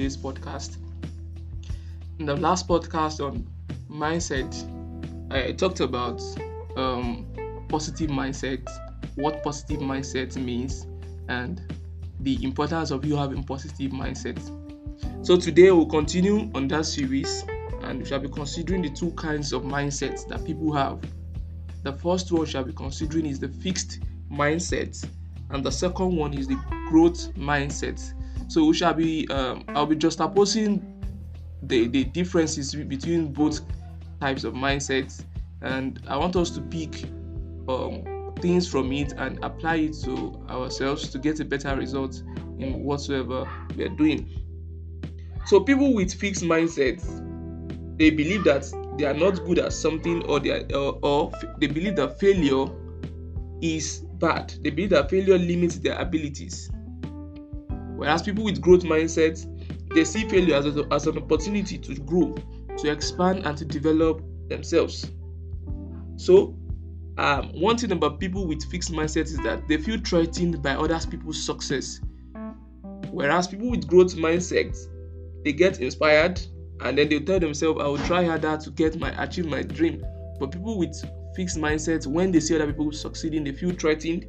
today's podcast. In the last podcast on mindset, I talked about positive mindset, what positive mindset means, and the importance of you having positive mindset. So today we'll continue on that series, and we shall be considering the two kinds of mindsets that people have. The first one we shall be considering is the fixed mindset, and the second one is the growth mindset. So we shall be I'll be just opposing the differences between both types of mindsets, and I want us to pick things from it and apply it to ourselves to get a better result in whatsoever we are doing. So people with fixed mindsets, they believe that they are not good at something, or they believe that failure is bad. They believe that failure limits their abilities. Whereas people with growth mindsets, they see failure as an opportunity to grow, to expand, and to develop themselves. So, one thing about people with fixed mindsets is that they feel threatened by other people's success. Whereas people with growth mindsets, they get inspired and then they tell themselves, I will try harder to achieve my dream. But people with fixed mindsets, when they see other people succeeding, they feel threatened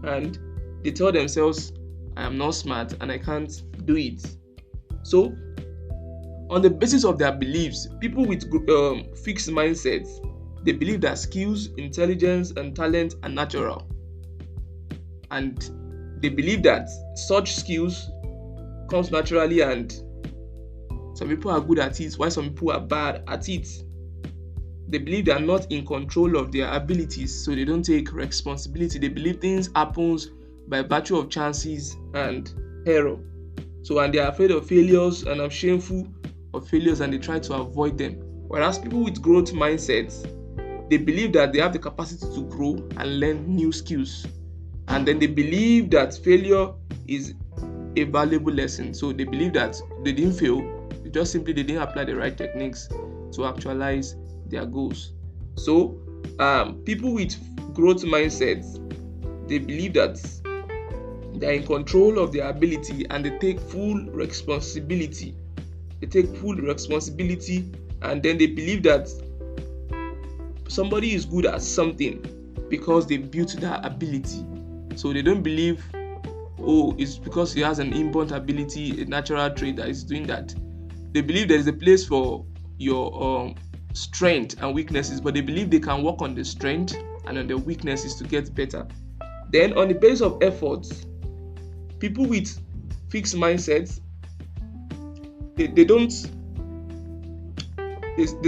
and they tell themselves, I am not smart and I can't do it. So, on the basis of their beliefs, people with fixed mindsets, they believe that skills, intelligence, and talent are natural. And they believe that such skills comes naturally, and some people are good at it while some people are bad at it. They believe they are not in control of their abilities, so they don't take responsibility. They believe things happens by virtue of chances and error. So, and they are afraid of failures and are shameful of failures, and they try to avoid them. Whereas people with growth mindsets, they believe that they have the capacity to grow and learn new skills. And then they believe that failure is a valuable lesson. So they believe that they didn't fail, they didn't apply the right techniques to actualize their goals. So people with growth mindsets, they believe that they are in control of their ability and they take full responsibility. And then they believe that somebody is good at something because they built that ability. So they don't believe, it's because he has an inborn ability, a natural trait that is doing that. They believe there is a place for your strength and weaknesses, but they believe they can work on the strength and on the weaknesses to get better. Then on the basis of efforts, people with fixed mindsets, they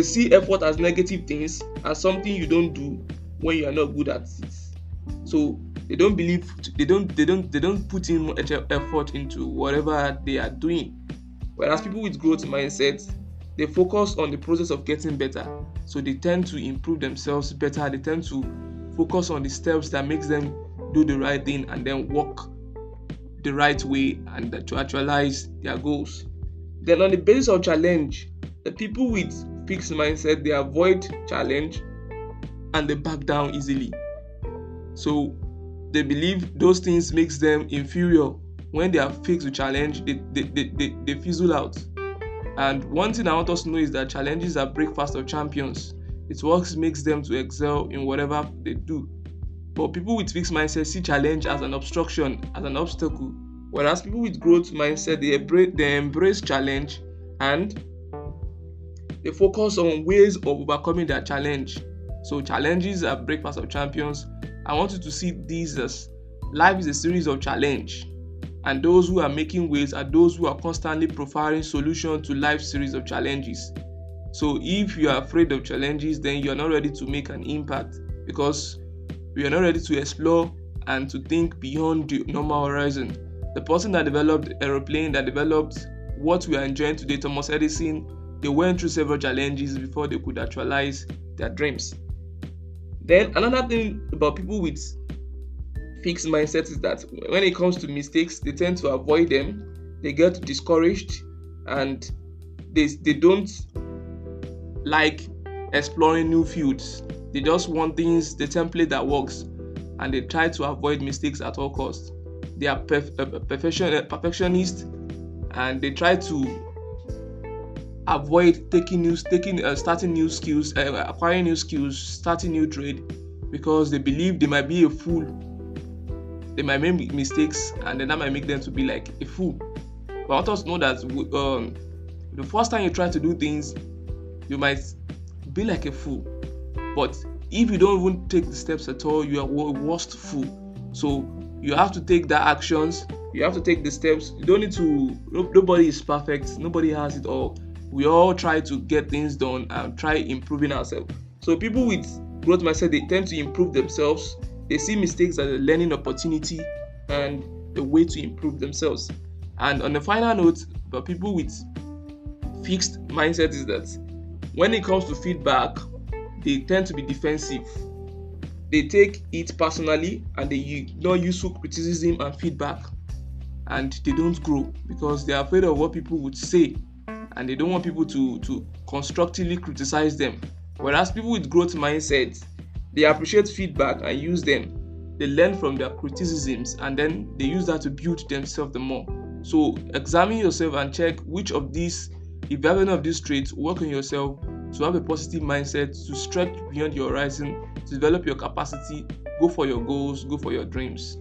see effort as negative things, as something you don't do when you are not good at it. So they don't put in much effort into whatever they are doing. Whereas people with growth mindsets, they focus on the process of getting better. So they tend to improve themselves better. They tend to focus on the steps that makes them do the right thing and then walk the right way and to actualize their goals. Then on the basis of challenge, the people with fixed mindset, they avoid challenge and they back down easily. So they believe those things makes them inferior. When they are faced with challenge, they fizzle out. And one thing I want us to know is that challenges are breakfast of champions. It's what makes them to excel in whatever they do. But people with fixed mindset see challenge as an obstruction, as an obstacle. Whereas people with growth mindset, they embrace challenge and they focus on ways of overcoming that challenge. So challenges are breakfast of champions. I want you to see these as life is a series of challenge, and those who are making ways are those who are constantly providing solutions to life's series of challenges. So if you are afraid of challenges, then you are not ready to make an impact, because we are not ready to explore and to think beyond the normal horizon. The person that developed the aeroplane, that developed what we are enjoying today, Thomas Edison, they went through several challenges before they could actualize their dreams. Then another thing about people with fixed mindsets is that when it comes to mistakes, they tend to avoid them. They get discouraged and they don't like exploring new fields. They just want things, the template that works, and they try to avoid mistakes at all costs. They are perfectionists, and they try to avoid starting new skills, acquiring new skills, starting new trade, because they believe they might be a fool. They might make mistakes, and then that might make them to be like a fool. But I want us to know that the first time you try to do things, you might be like a fool. But if you don't even take the steps at all, you are a worst fool. So you have to take the actions. You have to take the steps. You don't need to. Nobody is perfect. Nobody has it all. We all try to get things done and try improving ourselves. So people with growth mindset, they tend to improve themselves. They see mistakes as a learning opportunity and a way to improve themselves. And on the final note, but people with fixed mindset is that when it comes to feedback, they tend to be defensive. They take it personally and they ignore useful criticism and feedback, and they don't grow because they are afraid of what people would say, and they don't want people to constructively criticize them. Whereas people with growth mindset, they appreciate feedback and use them. They learn from their criticisms and then they use that to build themselves the more. So examine yourself and check which of these, if you have any of these traits, work on yourself to have a positive mindset, to stretch beyond your horizon, to develop your capacity, go for your goals, go for your dreams.